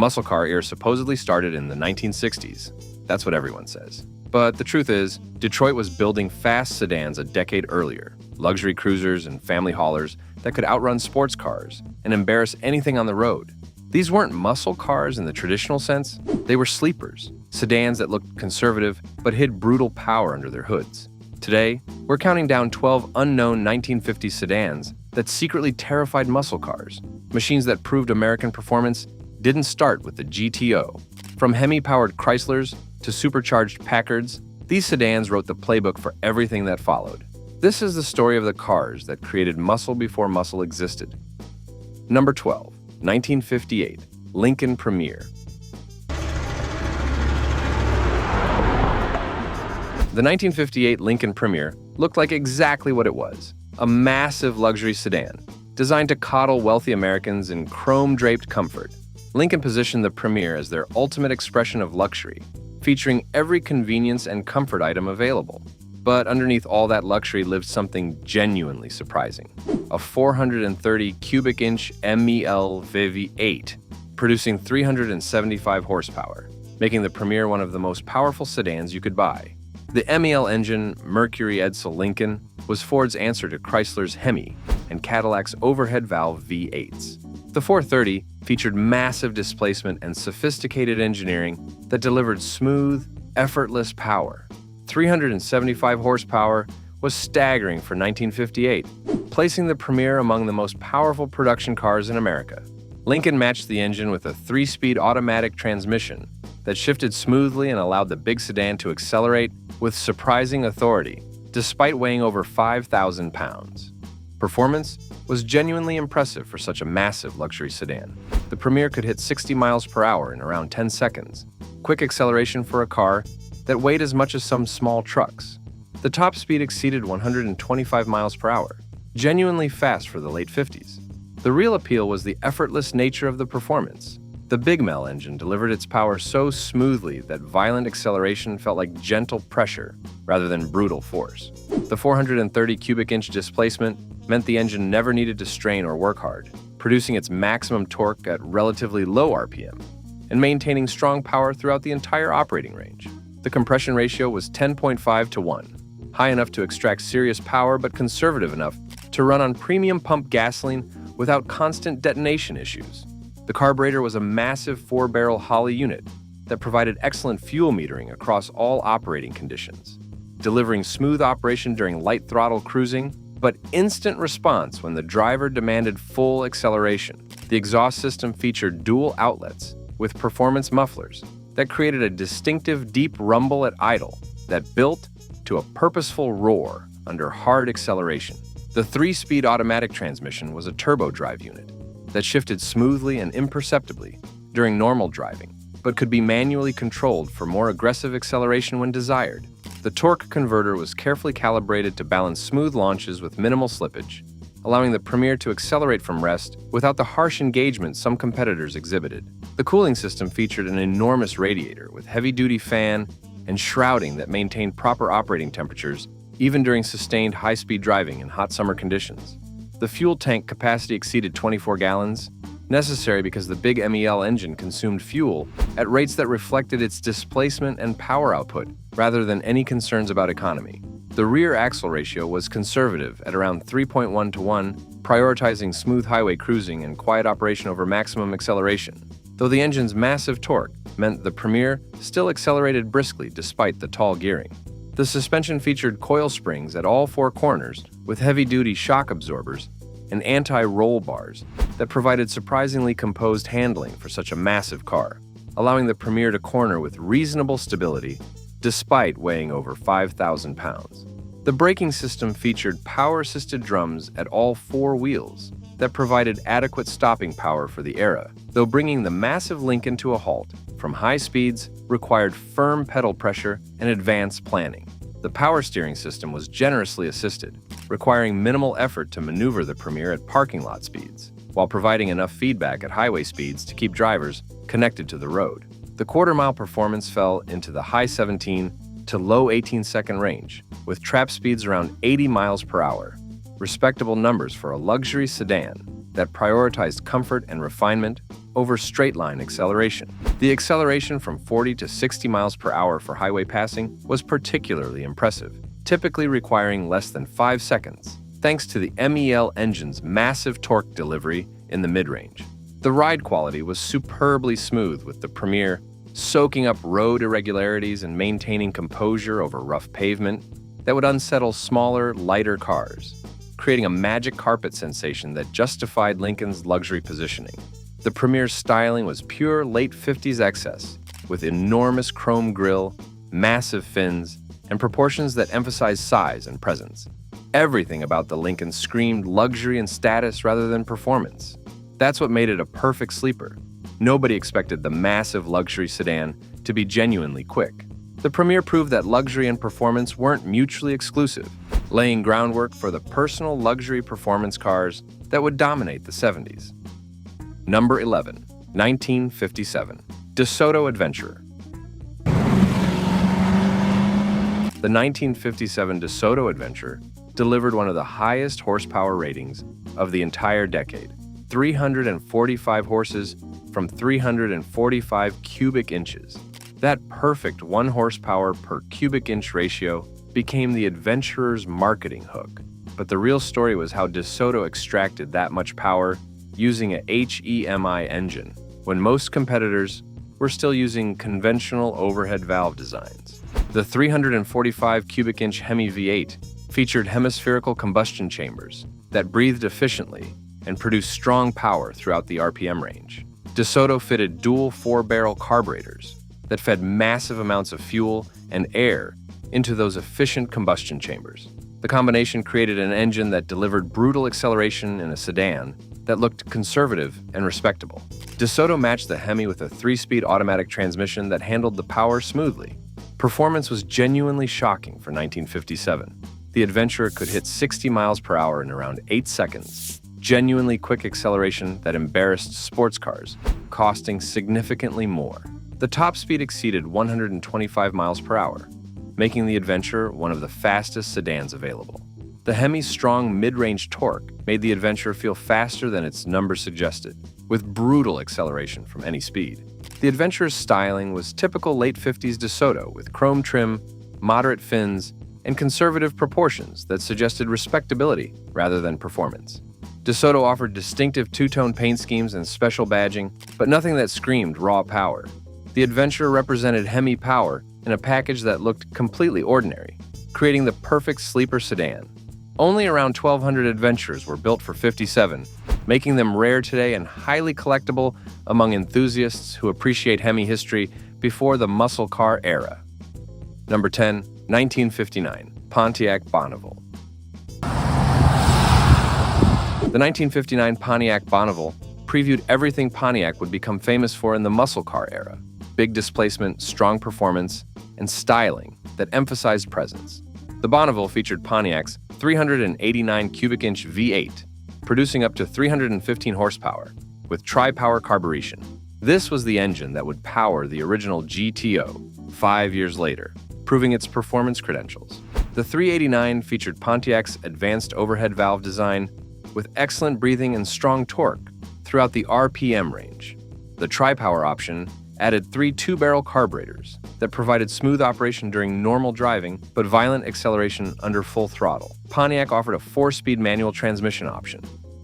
muscle car era supposedly started in the 1960s. That's what everyone says. But the truth is, Detroit was building fast sedans a decade earlier, luxury cruisers and family haulers that could outrun sports cars and embarrass anything on the road. These weren't muscle cars in the traditional sense. They were sleepers, sedans that looked conservative but hid brutal power under their hoods. Today, we're counting down 12 unknown 1950s sedans that secretly terrified muscle cars, machines that proved American performance didn't start with the GTO. From Hemi-powered Chryslers to supercharged Packards, these sedans wrote the playbook for everything that followed. This is the story of the cars that created muscle before muscle existed. Number 12. 1958 Lincoln Premier. The 1958 Lincoln Premier looked like exactly what it was, a massive luxury sedan, designed to coddle wealthy Americans in chrome-draped comfort. Lincoln positioned the Premier as their ultimate expression of luxury, featuring every convenience and comfort item available. But underneath all that luxury lived something genuinely surprising. A 430 cubic inch MEL V8, producing 375 horsepower, making the Premier one of the most powerful sedans you could buy. The MEL engine, Mercury Edsel Lincoln, was Ford's answer to Chrysler's Hemi and Cadillac's overhead valve V8s. The 430 featured massive displacement and sophisticated engineering that delivered smooth, effortless power. 375 horsepower was staggering for 1958, placing the Premier among the most powerful production cars in America. Lincoln matched the engine with a 3-speed automatic transmission that shifted smoothly and allowed the big sedan to accelerate with surprising authority, despite weighing over 5,000 pounds. Performance was genuinely impressive for such a massive luxury sedan. The Premier could hit 60 miles per hour in around 10 seconds, quick acceleration for a car that weighed as much as some small trucks. The top speed exceeded 125 miles per hour, genuinely fast for the late 50s. The real appeal was the effortless nature of the performance. The Big Mel engine delivered its power so smoothly that violent acceleration felt like gentle pressure rather than brutal force. The 430 cubic inch displacement meant the engine never needed to strain or work hard, producing its maximum torque at relatively low RPM and maintaining strong power throughout the entire operating range. The compression ratio was 10.5 to 1, high enough to extract serious power but conservative enough to run on premium pump gasoline without constant detonation issues. The carburetor was a massive 4-barrel Holley unit that provided excellent fuel metering across all operating conditions, delivering smooth operation during light throttle cruising, but instant response when the driver demanded full acceleration. The exhaust system featured dual outlets with performance mufflers that created a distinctive deep rumble at idle that built to a purposeful roar under hard acceleration. The 3-speed automatic transmission was a turbo drive unit that shifted smoothly and imperceptibly during normal driving, but could be manually controlled for more aggressive acceleration when desired. The torque converter was carefully calibrated to balance smooth launches with minimal slippage, allowing the Premier to accelerate from rest without the harsh engagement some competitors exhibited. The cooling system featured an enormous radiator with heavy-duty fan and shrouding that maintained proper operating temperatures even during sustained high-speed driving in hot summer conditions. The fuel tank capacity exceeded 24 gallons, necessary because the big MEL engine consumed fuel at rates that reflected its displacement and power output rather than any concerns about economy. The rear axle ratio was conservative at around 3.1 to 1, prioritizing smooth highway cruising and quiet operation over maximum acceleration, though the engine's massive torque meant the Premier still accelerated briskly despite the tall gearing. The suspension featured coil springs at all 4 corners with heavy-duty shock absorbers and anti-roll bars that provided surprisingly composed handling for such a massive car, allowing the Premier to corner with reasonable stability despite weighing over 5,000 pounds. The braking system featured power-assisted drums at all 4 wheels that provided adequate stopping power for the era, though bringing the massive Lincoln to a halt from high speeds required firm pedal pressure and advanced planning. The power steering system was generously assisted, requiring minimal effort to maneuver the Premier at parking lot speeds, while providing enough feedback at highway speeds to keep drivers connected to the road. The quarter-mile performance fell into the high 17 to low 18-second range, with trap speeds around 80 miles per hour, respectable numbers for a luxury sedan that prioritized comfort and refinement over straight-line acceleration. The acceleration from 40 to 60 miles per hour for highway passing was particularly impressive, typically requiring less than 5 seconds, thanks to the MEL engine's massive torque delivery in the mid-range. The ride quality was superbly smooth, with the Premier soaking up road irregularities and maintaining composure over rough pavement that would unsettle smaller, lighter cars, creating a magic carpet sensation that justified Lincoln's luxury positioning. The Premier's styling was pure late 50s excess, with enormous chrome grille, massive fins, and proportions that emphasized size and presence. Everything about the Lincoln screamed luxury and status rather than performance. That's what made it a perfect sleeper. Nobody expected the massive luxury sedan to be genuinely quick. The Premier proved that luxury and performance weren't mutually exclusive, laying groundwork for the personal luxury performance cars that would dominate the 70s. Number 11. 1957 DeSoto Adventurer. The 1957 DeSoto Adventurer delivered one of the highest horsepower ratings of the entire decade, 345 horses from 345 cubic inches. That perfect 1 horsepower per cubic inch ratio became the Adventurer's marketing hook. But the real story was how DeSoto extracted that much power using a HEMI engine, when most competitors were still using conventional overhead valve designs. The 345 cubic inch Hemi V8 featured hemispherical combustion chambers that breathed efficiently and produced strong power throughout the RPM range. DeSoto fitted dual 4-barrel carburetors that fed massive amounts of fuel and air into those efficient combustion chambers. The combination created an engine that delivered brutal acceleration in a sedan that looked conservative and respectable. DeSoto matched the Hemi with a 3-speed automatic transmission that handled the power smoothly. Performance was genuinely shocking for 1957. The Adventurer could hit 60 miles per hour in around 8 seconds, genuinely quick acceleration that embarrassed sports cars, costing significantly more. The top speed exceeded 125 miles per hour, making the Adventurer one of the fastest sedans available. The Hemi's strong mid-range torque made the Adventurer feel faster than its number suggested, with brutal acceleration from any speed. The Adventurer's styling was typical late 50s DeSoto, with chrome trim, moderate fins, and conservative proportions that suggested respectability rather than performance. DeSoto offered distinctive two-tone paint schemes and special badging, but nothing that screamed raw power. The Adventurer represented Hemi power in a package that looked completely ordinary, creating the perfect sleeper sedan. Only around 1,200 Adventurers were built for 57, making them rare today and highly collectible among enthusiasts who appreciate Hemi history before the muscle car era. Number 10. 1959 Pontiac Bonneville. The 1959 Pontiac Bonneville previewed everything Pontiac would become famous for in the muscle car era: big displacement, strong performance, and styling that emphasized presence. The Bonneville featured Pontiac's 389 cubic inch V8, producing up to 315 horsepower, with tri-power carburation. This was the engine that would power the original GTO 5 years later, proving its performance credentials. The 389 featured Pontiac's advanced overhead valve design, with excellent breathing and strong torque throughout the RPM range. The tri-power option added 3 2-barrel carburetors that provided smooth operation during normal driving but violent acceleration under full throttle. Pontiac offered a 4-speed manual transmission option,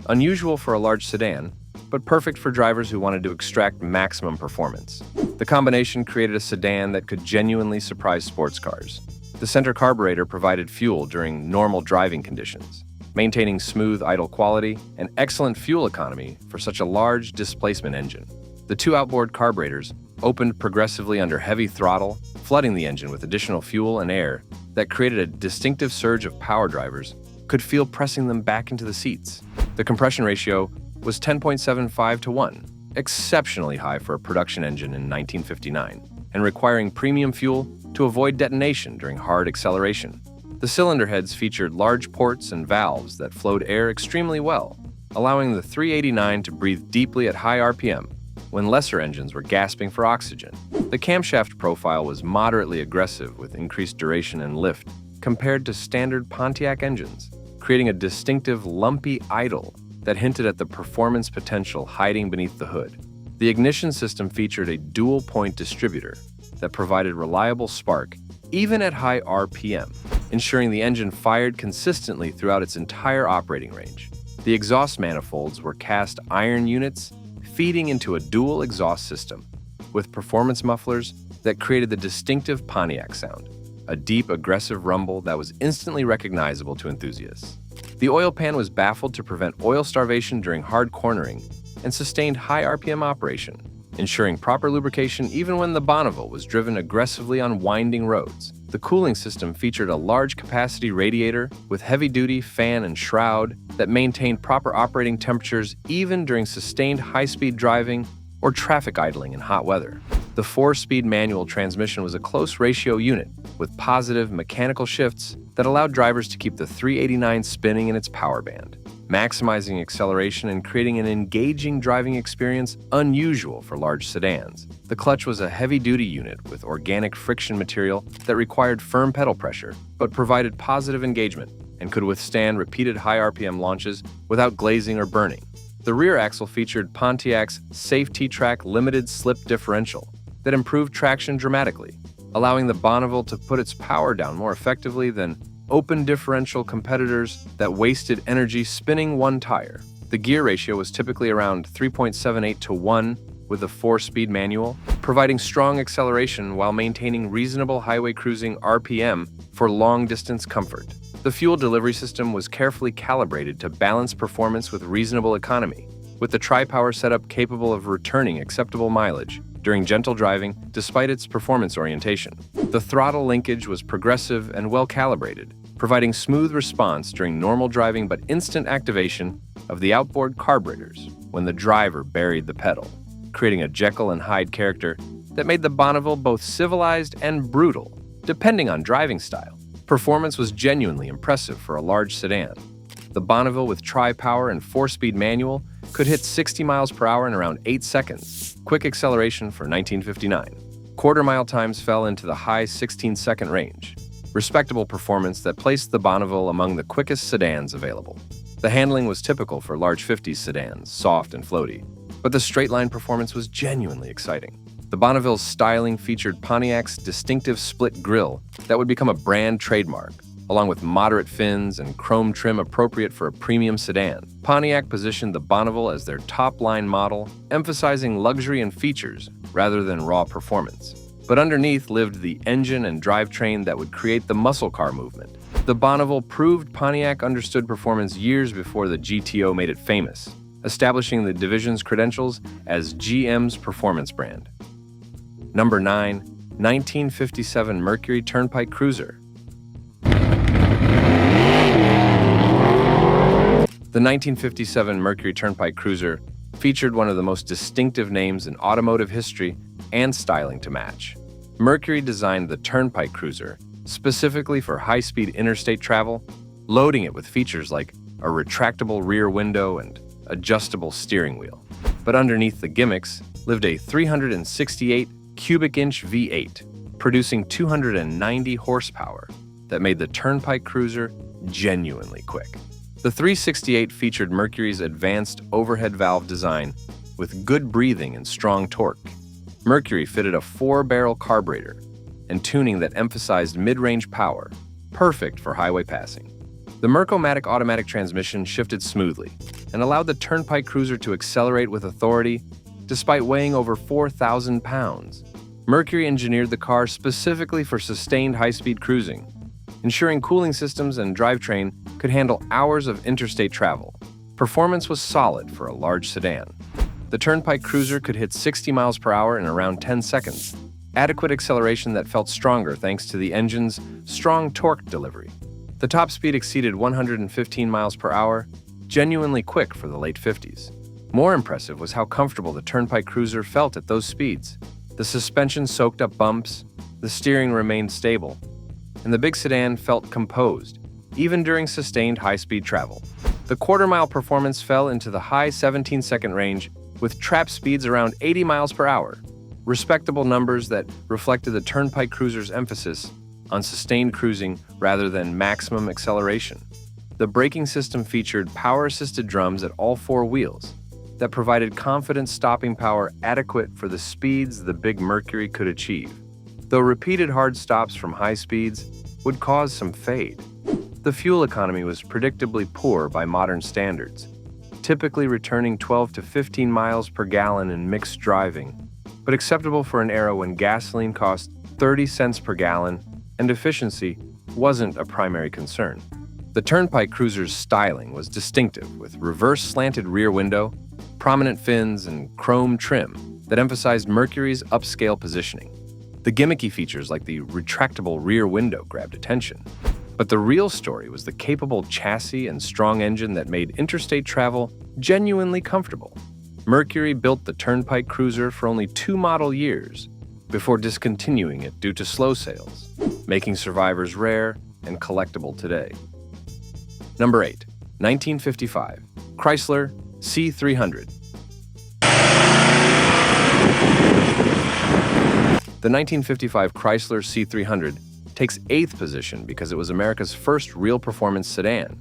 unusual for a large sedan, but perfect for drivers who wanted to extract maximum performance. The combination created a sedan that could genuinely surprise sports cars. The center carburetor provided fuel during normal driving conditions, maintaining smooth idle quality and excellent fuel economy for such a large displacement engine. The 2 outboard carburetors opened progressively under heavy throttle, flooding the engine with additional fuel and air that created a distinctive surge of power drivers could feel pressing them back into the seats. The compression ratio was 10.75 to 1, exceptionally high for a production engine in 1959, and requiring premium fuel to avoid detonation during hard acceleration. The cylinder heads featured large ports and valves that flowed air extremely well, allowing the 389 to breathe deeply at high RPM when lesser engines were gasping for oxygen. The camshaft profile was moderately aggressive with increased duration and lift compared to standard Pontiac engines, creating a distinctive lumpy idle that hinted at the performance potential hiding beneath the hood. The ignition system featured a dual-point distributor that provided reliable spark even at high RPM, ensuring the engine fired consistently throughout its entire operating range. The exhaust manifolds were cast iron units feeding into a dual exhaust system with performance mufflers that created the distinctive Pontiac sound, a deep, aggressive rumble that was instantly recognizable to enthusiasts. The oil pan was baffled to prevent oil starvation during hard cornering and sustained high RPM operation, ensuring proper lubrication even when the Bonneville was driven aggressively on winding roads. The cooling system featured a large-capacity radiator with heavy-duty fan and shroud that maintained proper operating temperatures even during sustained high-speed driving or traffic idling in hot weather. The 4-speed manual transmission was a close-ratio unit with positive mechanical shifts that allowed drivers to keep the 389 spinning in its power band, maximizing acceleration and creating an engaging driving experience unusual for large sedans. The clutch was a heavy-duty unit with organic friction material that required firm pedal pressure but provided positive engagement and could withstand repeated high RPM launches without glazing or burning. The rear axle featured Pontiac's Safety Track limited slip differential that improved traction dramatically, allowing the Bonneville to put its power down more effectively than open differential competitors that wasted energy spinning one tire. The gear ratio was typically around 3.78 to 1 with a 4-speed manual, providing strong acceleration while maintaining reasonable highway cruising RPM for long-distance comfort. The fuel delivery system was carefully calibrated to balance performance with reasonable economy, with the tri-power setup capable of returning acceptable mileage during gentle driving despite its performance orientation. The throttle linkage was progressive and well-calibrated, providing smooth response during normal driving but instant activation of the outboard carburetors when the driver buried the pedal, creating a Jekyll and Hyde character that made the Bonneville both civilized and brutal, depending on driving style. Performance was genuinely impressive for a large sedan. The Bonneville with tri-power and 4-speed manual could hit 60 miles per hour in around 8 seconds, quick acceleration for 1959. Quarter-mile times fell into the high 16-second range, respectable performance that placed the Bonneville among the quickest sedans available. The handling was typical for large 50s sedans, soft and floaty, but the straight-line performance was genuinely exciting. The Bonneville's styling featured Pontiac's distinctive split grille that would become a brand trademark, along with moderate fins and chrome trim appropriate for a premium sedan. Pontiac positioned the Bonneville as their top-line model, emphasizing luxury and features rather than raw performance. But underneath lived the engine and drivetrain that would create the muscle car movement. The Bonneville proved Pontiac understood performance years before the GTO made it famous, establishing the division's credentials as GM's performance brand. Number 9. 1957 Mercury Turnpike Cruiser. The 1957 Mercury Turnpike Cruiser featured one of the most distinctive names in automotive history and styling to match. Mercury designed the Turnpike Cruiser specifically for high-speed interstate travel, loading it with features like a retractable rear window and adjustable steering wheel. But underneath the gimmicks lived a 368 cubic inch V8, producing 290 horsepower that made the Turnpike Cruiser genuinely quick. The 368 featured Mercury's advanced overhead valve design with good breathing and strong torque. Mercury fitted a 4-barrel carburetor and tuning that emphasized mid-range power, perfect for highway passing. The Merc-O-Matic automatic transmission shifted smoothly and allowed the Turnpike Cruiser to accelerate with authority despite weighing over 4,000 pounds. Mercury engineered the car specifically for sustained high-speed cruising, ensuring cooling systems and drivetrain could handle hours of interstate travel. Performance was solid for a large sedan. The Turnpike Cruiser could hit 60 miles per hour in around 10 seconds, adequate acceleration that felt stronger thanks to the engine's strong torque delivery. The top speed exceeded 115 miles per hour, genuinely quick for the late 50s. More impressive was how comfortable the Turnpike Cruiser felt at those speeds. The suspension soaked up bumps, the steering remained stable, and the big sedan felt composed, even during sustained high-speed travel. The quarter-mile performance fell into the high 17-second range with trap speeds around 80 miles per hour, respectable numbers that reflected the Turnpike Cruiser's emphasis on sustained cruising rather than maximum acceleration. The braking system featured power-assisted drums at all 4 wheels that provided confident stopping power adequate for the speeds the big Mercury could achieve, though repeated hard stops from high speeds would cause some fade. The fuel economy was predictably poor by modern standards, typically returning 12 to 15 miles per gallon in mixed driving, but acceptable for an era when gasoline cost 30 cents per gallon and efficiency wasn't a primary concern. The Turnpike cruiser's styling was distinctive, with reverse slanted rear window, prominent fins, and chrome trim that emphasized Mercury's upscale positioning. The gimmicky features like the retractable rear window grabbed attention. But the real story was the capable chassis and strong engine that made interstate travel genuinely comfortable. Mercury built the Turnpike cruiser for only 2 model years before discontinuing it due to slow sales, making survivors rare and collectible today. Number 8. 1955 Chrysler C-300. The 1955 Chrysler C-300 takes 8th position because it was America's first real performance sedan,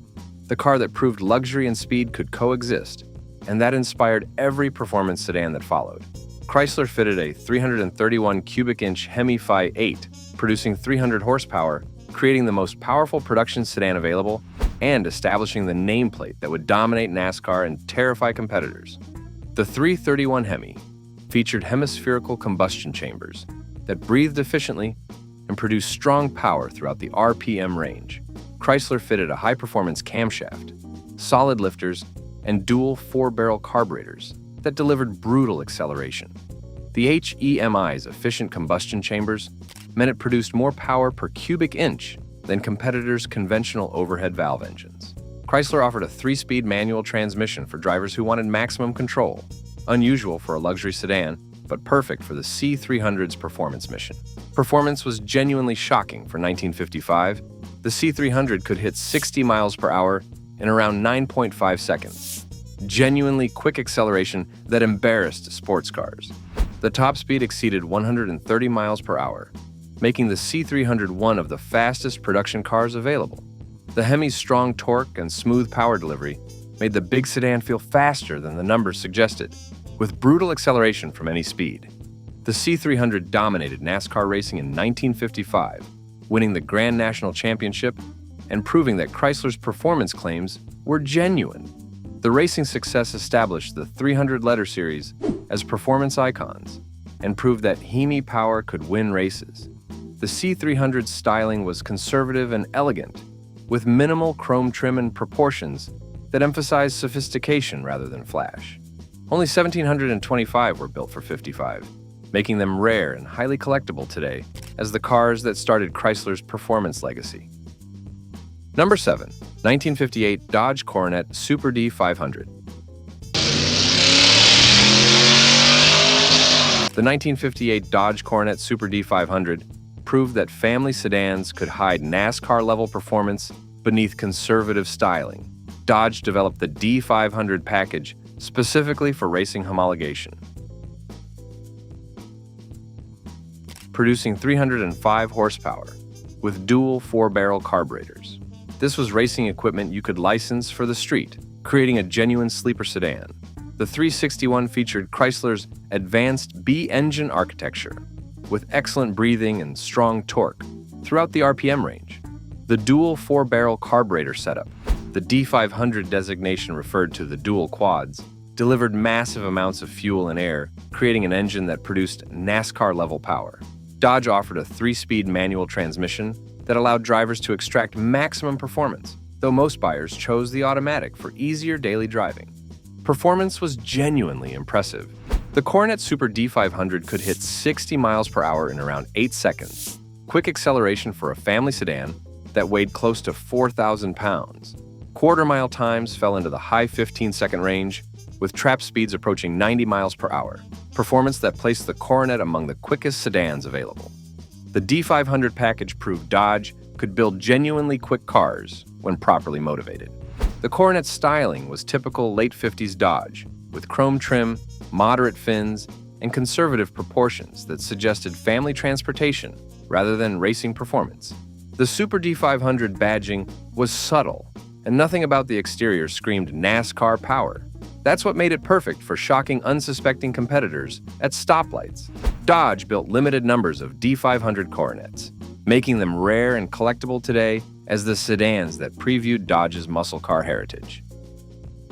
the car that proved luxury and speed could coexist, and that inspired every performance sedan that followed. Chrysler fitted a 331 cubic inch Hemi Phi 8, producing 300 horsepower, creating the most powerful production sedan available and establishing the nameplate that would dominate NASCAR and terrify competitors. The 331 Hemi featured hemispherical combustion chambers that breathed efficiently and produced strong power throughout the RPM range. Chrysler fitted a high-performance camshaft, solid lifters, and dual 4-barrel carburetors that delivered brutal acceleration. The HEMI's efficient combustion chambers meant it produced more power per cubic inch than competitors' conventional overhead valve engines. Chrysler offered a 3-speed manual transmission for drivers who wanted maximum control, unusual for a luxury sedan, but perfect for the C-300's performance mission. Performance was genuinely shocking for 1955. The C-300 could hit 60 miles per hour in around 9.5 seconds. Genuinely quick acceleration that embarrassed sports cars. The top speed exceeded 130 miles per hour, making the C-300 one of the fastest production cars available. The Hemi's strong torque and smooth power delivery made the big sedan feel faster than the numbers suggested, with brutal acceleration from any speed. The C-300 dominated NASCAR racing in 1955, winning the Grand National Championship and proving that Chrysler's performance claims were genuine. The racing success established the 300 letter series as performance icons and proved that Hemi power could win races. The C-300's styling was conservative and elegant, with minimal chrome trim and proportions that emphasized sophistication rather than flash. Only 1,725 were built for 55, making them rare and highly collectible today as the cars that started Chrysler's performance legacy. Number 7. 1958 Dodge Coronet Super D500. The 1958 Dodge Coronet Super D500 proved that family sedans could hide NASCAR-level performance beneath conservative styling. Dodge developed the D500 package specifically for racing homologation, producing 305 horsepower with dual 4-barrel carburetors. This was racing equipment you could license for the street, creating a genuine sleeper sedan. The 361 featured Chrysler's advanced B-engine architecture, with excellent breathing and strong torque throughout the RPM range. The dual 4-barrel carburetor setup, the D500 designation referred to the dual quads, delivered massive amounts of fuel and air, creating an engine that produced NASCAR-level power. Dodge offered a 3-speed manual transmission that allowed drivers to extract maximum performance, though most buyers chose the automatic for easier daily driving. Performance was genuinely impressive. The Coronet Super D500 could hit 60 miles per hour in around 8 seconds, quick acceleration for a family sedan that weighed close to 4,000 pounds. Quarter-mile times fell into the high 15-second range, with trap speeds approaching 90 miles per hour, performance that placed the Coronet among the quickest sedans available. The D500 package proved Dodge could build genuinely quick cars when properly motivated. The Coronet's styling was typical late 50s Dodge, with chrome trim, moderate fins, and conservative proportions that suggested family transportation rather than racing performance. The Super D500 badging was subtle, and nothing about the exterior screamed NASCAR power. That's what made it perfect for shocking unsuspecting competitors at stoplights. Dodge built limited numbers of D500 Coronets, making them rare and collectible today as the sedans that previewed Dodge's muscle car heritage.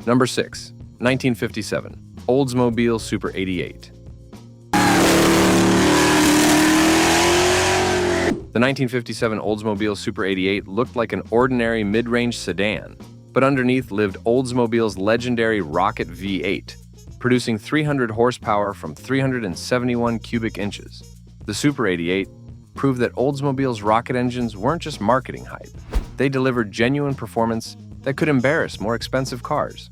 Number 6. 1957 Oldsmobile Super 88. The 1957 Oldsmobile Super 88 looked like an ordinary mid-range sedan, but underneath lived Oldsmobile's legendary Rocket V8, producing 300 horsepower from 371 cubic inches. The Super 88 proved that Oldsmobile's rocket engines weren't just marketing hype. They delivered genuine performance that could embarrass more expensive cars.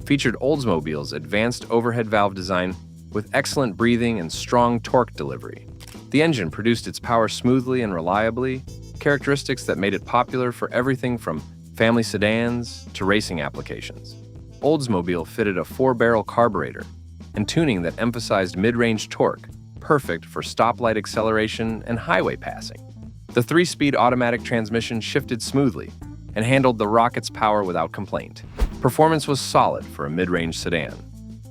Featured Oldsmobile's advanced overhead valve design with excellent breathing and strong torque delivery. The engine produced its power smoothly and reliably, characteristics that made it popular for everything from family sedans to racing applications. Oldsmobile fitted a 4-barrel carburetor and tuning that emphasized mid-range torque, perfect for stoplight acceleration and highway passing. The 3-speed automatic transmission shifted smoothly and handled the Rocket's power without complaint. Performance was solid for a mid-range sedan.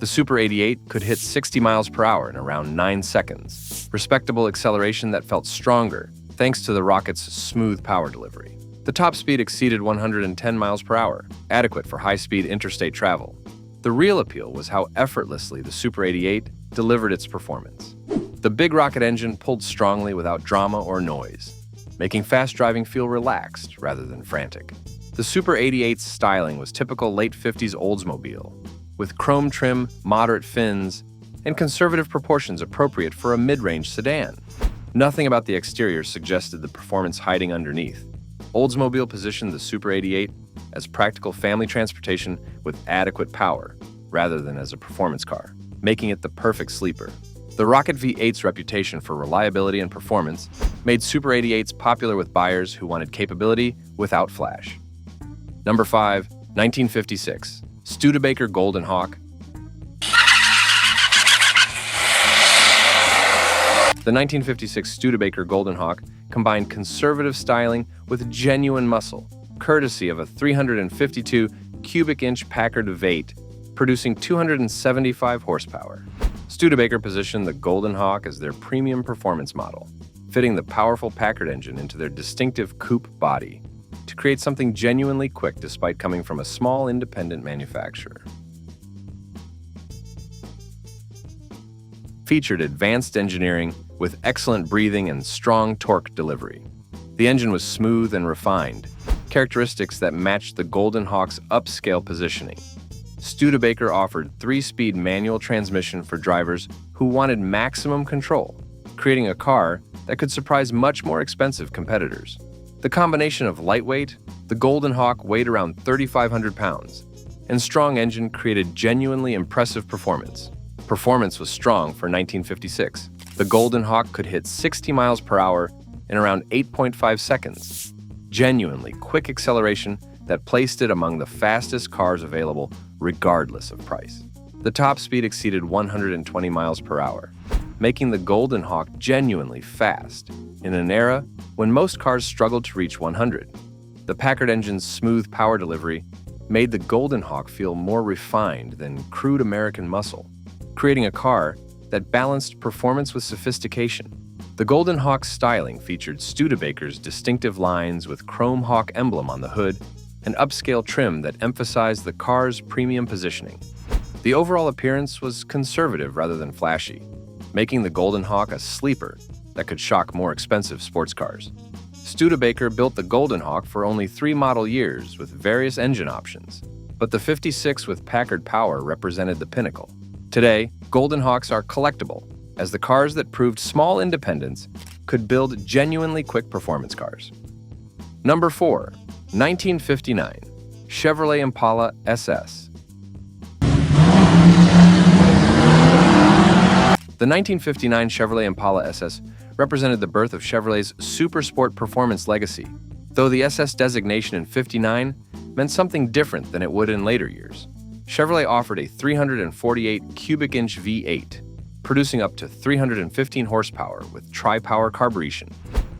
The Super 88 could hit 60 miles per hour in around 9 seconds, respectable acceleration that felt stronger thanks to the Rocket's smooth power delivery. The top speed exceeded 110 miles per hour, adequate for high-speed interstate travel. The real appeal was how effortlessly the Super 88 delivered its performance. The big rocket engine pulled strongly without drama or noise, making fast driving feel relaxed rather than frantic. The Super 88's styling was typical late 50s Oldsmobile, with chrome trim, moderate fins, and conservative proportions appropriate for a mid-range sedan. Nothing about the exterior suggested the performance hiding underneath. Oldsmobile positioned the Super 88 as practical family transportation with adequate power, rather than as a performance car, making it the perfect sleeper. The Rocket V8's reputation for reliability and performance made Super 88s popular with buyers who wanted capability without flash. Number 5. 1956 Studebaker Golden Hawk. The 1956 Studebaker Golden Hawk combined conservative styling with genuine muscle, courtesy of a 352 cubic inch Packard V8, producing 275 horsepower. Studebaker positioned the Golden Hawk as their premium performance model, fitting the powerful Packard engine into their distinctive coupe body to create something genuinely quick despite coming from a small independent manufacturer. Featured advanced engineering with excellent breathing and strong torque delivery. The engine was smooth and refined, characteristics that matched the Golden Hawk's upscale positioning. Studebaker offered 3-speed manual transmission for drivers who wanted maximum control, creating a car that could surprise much more expensive competitors. The combination of lightweight, the Golden Hawk weighed around 3,500 pounds, and strong engine created genuinely impressive performance. Performance was strong for 1956. The Golden Hawk could hit 60 miles per hour in around 8.5 seconds. Genuinely quick acceleration that placed it among the fastest cars available regardless of price. The top speed exceeded 120 miles per hour, making the Golden Hawk genuinely fast in an era when most cars struggled to reach 100. The Packard engine's smooth power delivery made the Golden Hawk feel more refined than crude American muscle, creating a car that balanced performance with sophistication. The Golden Hawk's styling featured Studebaker's distinctive lines with Chrome Hawk emblem on the hood and upscale trim that emphasized the car's premium positioning. The overall appearance was conservative rather than flashy, making the Golden Hawk a sleeper that could shock more expensive sports cars. Studebaker built the Golden Hawk for only 3 model years with various engine options, but the 56 with Packard power represented the pinnacle. Today, Golden Hawks are collectible, as the cars that proved small independence could build genuinely quick performance cars. Number 4. 1959 Chevrolet Impala SS. The 1959 Chevrolet Impala SS represented the birth of Chevrolet's super sport performance legacy, though the SS designation in '59 meant something different than it would in later years. Chevrolet offered a 348 cubic inch V8, producing up to 315 horsepower with tri-power carburation,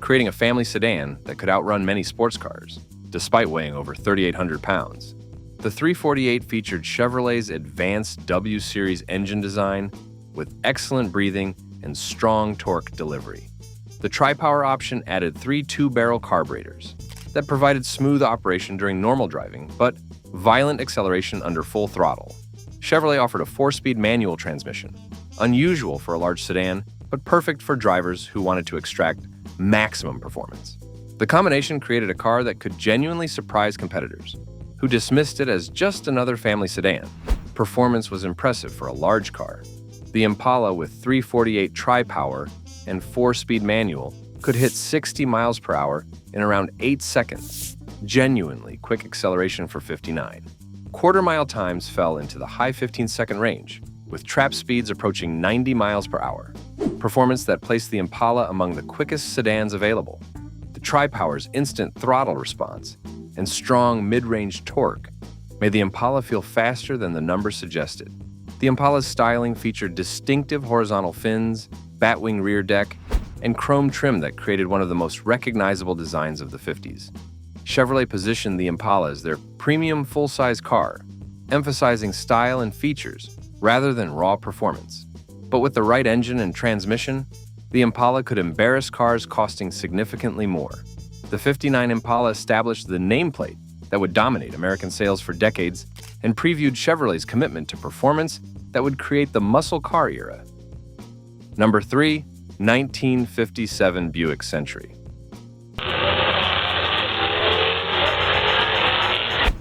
creating a family sedan that could outrun many sports cars, despite weighing over 3,800 pounds. The 348 featured Chevrolet's advanced W Series engine design with excellent breathing and strong torque delivery. The tri-power option added 3 two-barrel carburetors that provided smooth operation during normal driving, but violent acceleration under full throttle. Chevrolet offered a 4-speed manual transmission, unusual for a large sedan, but perfect for drivers who wanted to extract maximum performance. The combination created a car that could genuinely surprise competitors, who dismissed it as just another family sedan. Performance was impressive for a large car. The Impala with 348 tri-power and 4-speed manual could hit 60 miles per hour in around 8 seconds, genuinely quick acceleration for 59. Quarter-mile times fell into the high 15-second range, with trap speeds approaching 90 miles per hour. Performance that placed the Impala among the quickest sedans available. The tri-power's instant throttle response and strong mid-range torque made the Impala feel faster than the numbers suggested. The Impala's styling featured distinctive horizontal fins, batwing rear deck, and chrome trim that created one of the most recognizable designs of the 50s. Chevrolet positioned the Impala as their premium full-size car, emphasizing style and features rather than raw performance. But with the right engine and transmission, the Impala could embarrass cars costing significantly more. The '59 Impala established the nameplate that would dominate American sales for decades and previewed Chevrolet's commitment to performance that would create the muscle car era. Number 3, 1957 Buick Century.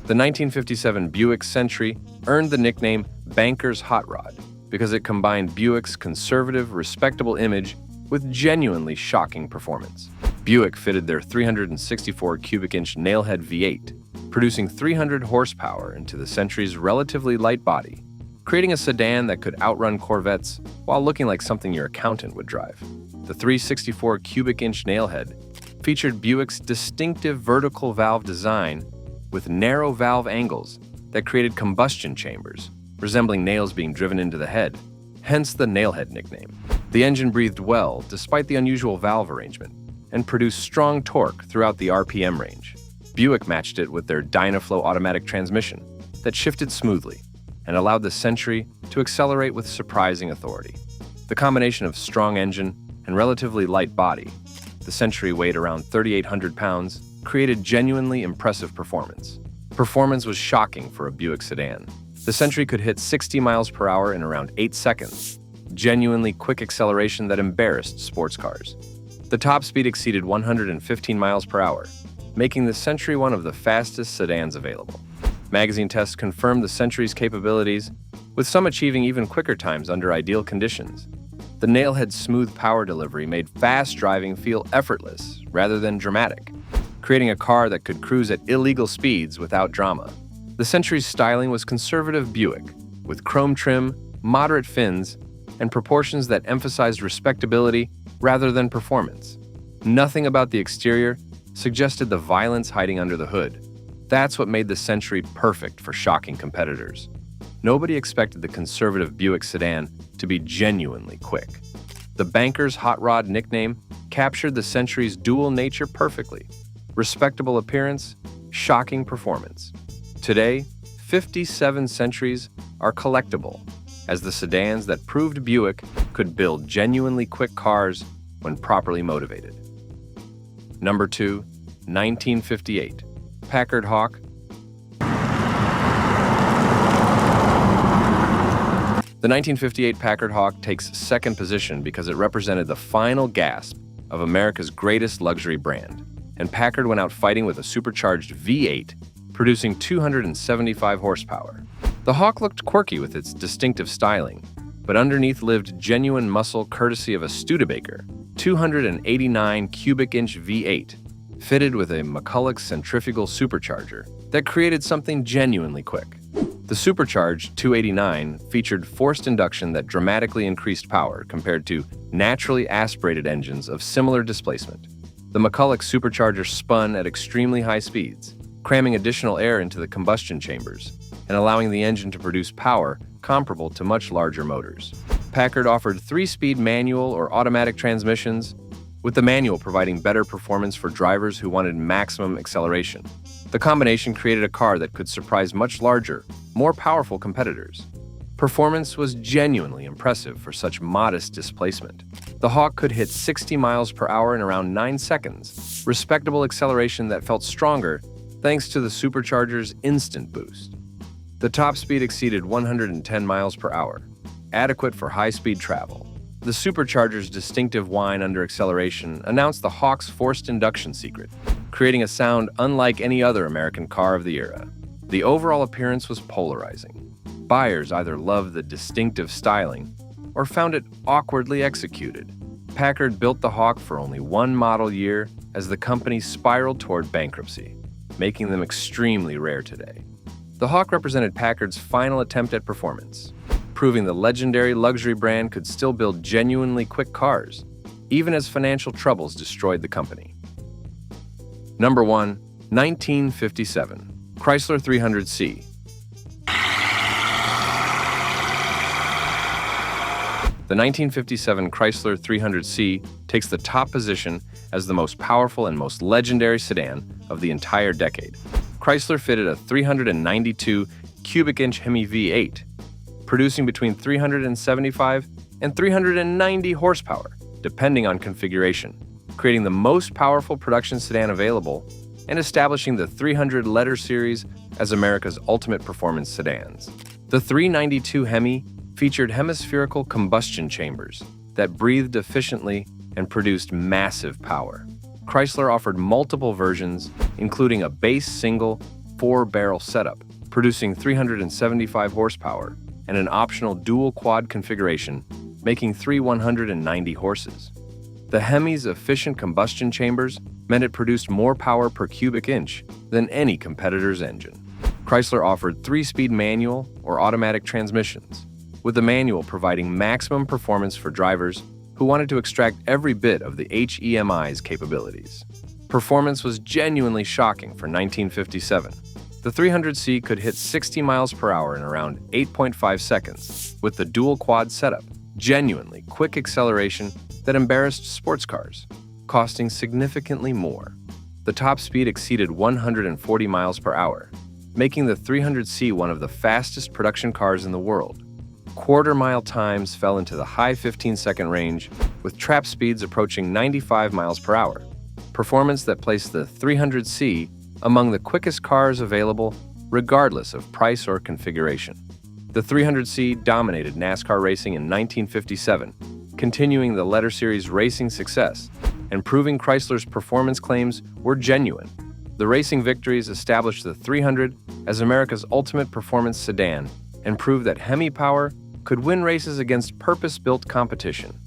The 1957 Buick Century earned the nickname Banker's Hot Rod because it combined Buick's conservative, respectable image with genuinely shocking performance. Buick fitted their 364 cubic inch nailhead V8, producing 300 horsepower into the Century's relatively light body, creating a sedan that could outrun Corvettes while looking like something your accountant would drive. The 364 cubic inch nailhead featured Buick's distinctive vertical valve design with narrow valve angles that created combustion chambers, resembling nails being driven into the head, hence the nailhead nickname. The engine breathed well despite the unusual valve arrangement and produced strong torque throughout the RPM range. Buick matched it with their Dynaflow automatic transmission that shifted smoothly and allowed the Century to accelerate with surprising authority. The combination of strong engine and relatively light body, the Century weighed around 3,800 pounds, created genuinely impressive performance. Performance was shocking for a Buick sedan. The Century could hit 60 miles per hour in around 8 seconds, genuinely quick acceleration that embarrassed sports cars. The top speed exceeded 115 miles per hour, making the Century one of the fastest sedans available. Magazine tests confirmed the Century's capabilities, with some achieving even quicker times under ideal conditions. The nailhead's smooth power delivery made fast driving feel effortless rather than dramatic, creating a car that could cruise at illegal speeds without drama. The Century's styling was conservative Buick, with chrome trim, moderate fins, and proportions that emphasized respectability rather than performance. Nothing about the exterior suggested the violence hiding under the hood. That's what made the Century perfect for shocking competitors. Nobody expected the conservative Buick sedan to be genuinely quick. The Banker's Hot Rod nickname captured the Century's dual nature perfectly: respectable appearance, shocking performance. Today, 57 Centuries are collectible as the sedans that proved Buick could build genuinely quick cars when properly motivated. Number 2, 1958 Packard Hawk. The 1958 Packard Hawk takes second position because it represented the final gasp of America's greatest luxury brand, and Packard went out fighting with a supercharged V8, producing 275 horsepower. The Hawk looked quirky with its distinctive styling, but underneath lived genuine muscle courtesy of a Studebaker 289 cubic inch V8, fitted with a McCulloch centrifugal supercharger that created something genuinely quick. The supercharged 289 featured forced induction that dramatically increased power compared to naturally aspirated engines of similar displacement. The McCulloch supercharger spun at extremely high speeds, cramming additional air into the combustion chambers and allowing the engine to produce power comparable to much larger motors. Packard offered 3-speed manual or automatic transmissions, with the manual providing better performance for drivers who wanted maximum acceleration. The combination created a car that could surprise much larger, more powerful competitors. Performance was genuinely impressive for such modest displacement. The Hawk could hit 60 miles per hour in around 9 seconds, respectable acceleration that felt stronger thanks to the supercharger's instant boost. The top speed exceeded 110 miles per hour, adequate for high-speed travel. The supercharger's distinctive whine under acceleration announced the Hawk's forced induction secret, creating a sound unlike any other American car of the era. The overall appearance was polarizing. Buyers either loved the distinctive styling or found it awkwardly executed. Packard built the Hawk for only one model year as the company spiraled toward bankruptcy, making them extremely rare today. The Hawk represented Packard's final attempt at performance, proving the legendary luxury brand could still build genuinely quick cars, even as financial troubles destroyed the company. Number 1. 1957 Chrysler 300C. The 1957 Chrysler 300C takes the top position as the most powerful and most legendary sedan of the entire decade. Chrysler fitted a 392 cubic inch Hemi V8, producing between 375 and 390 horsepower, depending on configuration, creating the most powerful production sedan available and establishing the 300 letter series as America's ultimate performance sedans. The 392 Hemi featured hemispherical combustion chambers that breathed efficiently and produced massive power. Chrysler offered multiple versions, including a base single 4-barrel setup, producing 375 horsepower, and an optional dual quad configuration, making 190 horses. The Hemi's efficient combustion chambers meant it produced more power per cubic inch than any competitor's engine. Chrysler offered 3-speed manual or automatic transmissions, with the manual providing maximum performance for drivers who wanted to extract every bit of the HEMI's capabilities. Performance was genuinely shocking for 1957. The 300C could hit 60 miles per hour in around 8.5 seconds, with the dual quad setup, genuinely quick acceleration that embarrassed sports cars, costing significantly more. The top speed exceeded 140 miles per hour, making the 300C one of the fastest production cars in the world. Quarter-mile times fell into the high 15-second range, with trap speeds approaching 95 miles per hour. Performance that placed the 300C among the quickest cars available, regardless of price or configuration. The 300C dominated NASCAR racing in 1957, continuing the letter series racing success and proving Chrysler's performance claims were genuine. The racing victories established the 300 as America's ultimate performance sedan and proved that Hemi power could win races against purpose-built competition.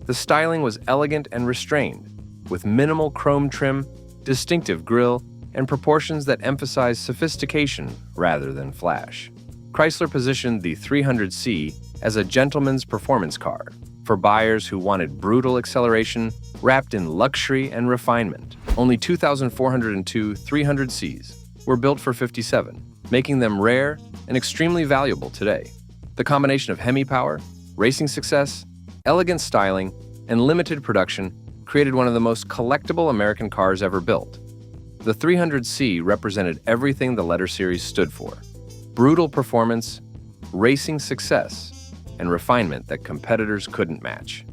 The styling was elegant and restrained, with minimal chrome trim, distinctive grille, and proportions that emphasized sophistication rather than flash. Chrysler positioned the 300C as a gentleman's performance car for buyers who wanted brutal acceleration wrapped in luxury and refinement. Only 2,402 300Cs were built for 57, making them rare and extremely valuable today. The combination of Hemi power, racing success, elegant styling, and limited production created one of the most collectible American cars ever built. The 300C represented everything the letter series stood for: brutal performance, racing success, and refinement that competitors couldn't match.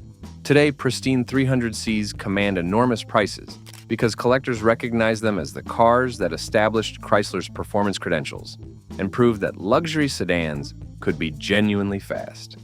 Today, pristine 300Cs command enormous prices because collectors recognize them as the cars that established Chrysler's performance credentials and proved that luxury sedans could be genuinely fast.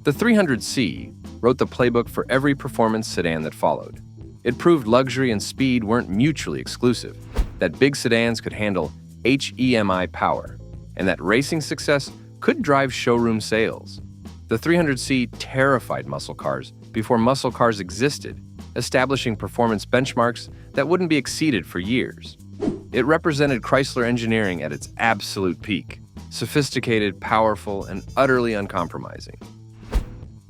The 300C wrote the playbook for every performance sedan that followed. It proved luxury and speed weren't mutually exclusive, that big sedans could handle HEMI power, and that racing success could drive showroom sales. The 300C terrified muscle cars before muscle cars existed, establishing performance benchmarks that wouldn't be exceeded for years. It represented Chrysler engineering at its absolute peak: sophisticated, powerful, and utterly uncompromising.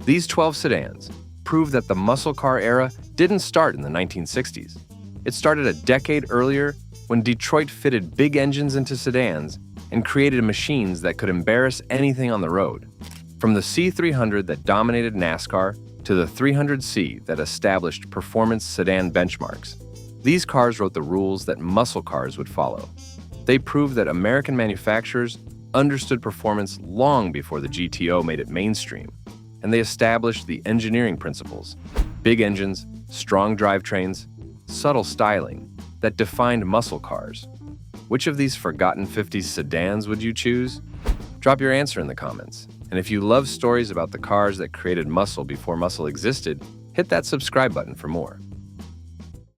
These 12 sedans prove that the muscle car era didn't start in the 1960s. It started a decade earlier when Detroit fitted big engines into sedans and created machines that could embarrass anything on the road. From the C-300 that dominated NASCAR to the 300C that established performance sedan benchmarks, these cars wrote the rules that muscle cars would follow. They prove that American manufacturers understood performance long before the GTO made it mainstream, and they established the engineering principles: big engines, strong drivetrains, subtle styling that defined muscle cars. Which of these forgotten 50s sedans would you choose? Drop your answer in the comments. And if you love stories about the cars that created muscle before muscle existed, hit that subscribe button for more.